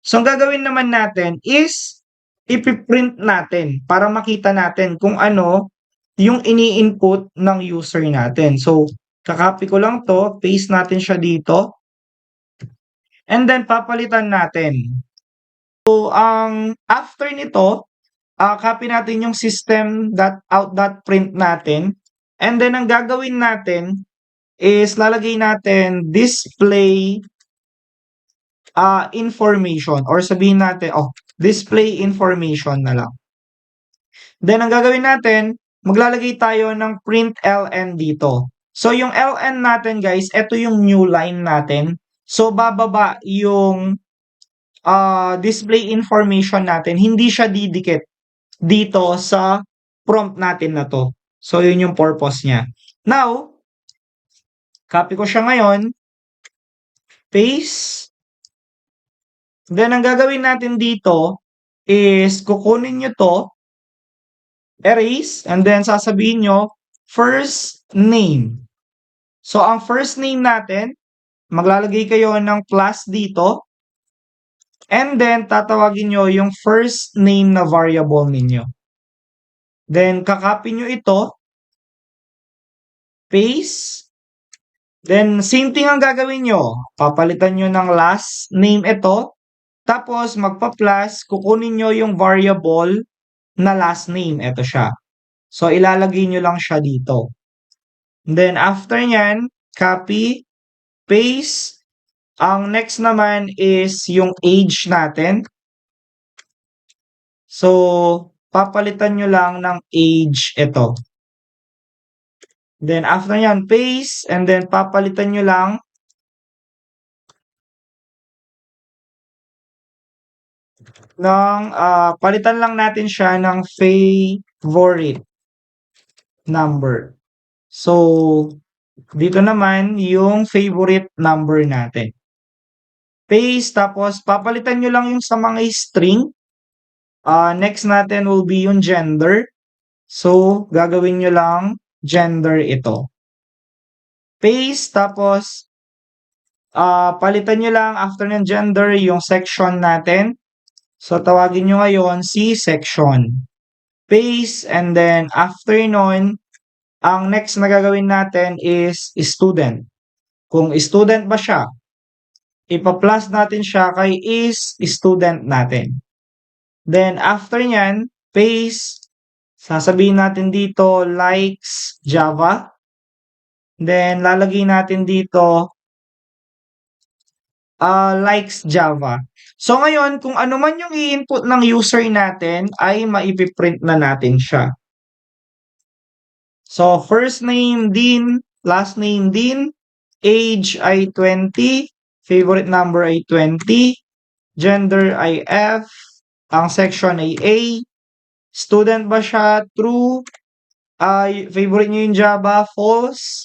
So, ang gagawin naman natin is ipi-print natin para makita natin kung ano yung ini-input ng user natin. So, ka-copy ko lang 'to, paste natin siya dito, and then papalitan natin. So, ang after nito, copy natin yung system.out.print natin, and then ang gagawin natin is lalagay natin display information, or sabihin natin, display information na lang. Then, ang gagawin natin, maglalagay tayo ng println dito. So, yung ln natin guys, ito yung new line natin. So, bababa yung display information natin. Hindi siya didikit dito sa prompt natin na to. So, yun yung purpose niya. Now, copy ko siya ngayon, paste. Then, ang gagawin natin dito is kukunin nyo to, erase, and then sasabihin nyo, first name. So, ang first name natin, maglalagay kayo ng plus dito, and then tatawagin nyo yung first name na variable ninyo. Then, kakopy nyo ito, paste, then same thing ang gagawin nyo. Papalitan nyo ng last name ito, tapos magpa-plus, kukunin nyo yung variable na last name. Ito siya. So, ilalagay nyo lang siya dito. Then, after nyan, copy, paste. Ang next naman is yung age natin. So, papalitan nyo lang ng age ito. Then, after nyan, paste. And then, papalitan nyo lang ng, palitan lang natin siya ng favorite number. So, dito naman yung favorite number natin. Paste, tapos papalitan nyo lang yung sa mga string. Next natin will be yung gender. So, gagawin nyo lang gender ito. Paste, tapos palitan nyo lang after ng gender yung section natin. So, tawagin nyo ngayon si section. Paste, and then after nun, ang next na gagawin natin is student. Kung student ba siya, ipa-plus natin siya kay is student natin. Then, after nyan, paste, sasabihin natin dito, likes Java. Then, lalagay natin dito, likes Java. So, ngayon, kung ano man yung i-input ng user natin, ay maipiprint na natin siya. So, first name din, last name din, age ay 20, favorite number ay 20, gender ay F, ang section ay A, student ba siya? True, favorite nyo yung Java? False.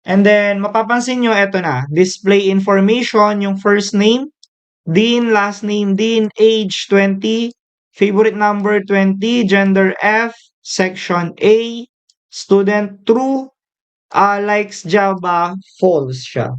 And then, mapapansin nyo, eto na, display information, yung first name, din, last name din, age 20, favorite number 20, gender F, section A, student true, likes Java, false siya.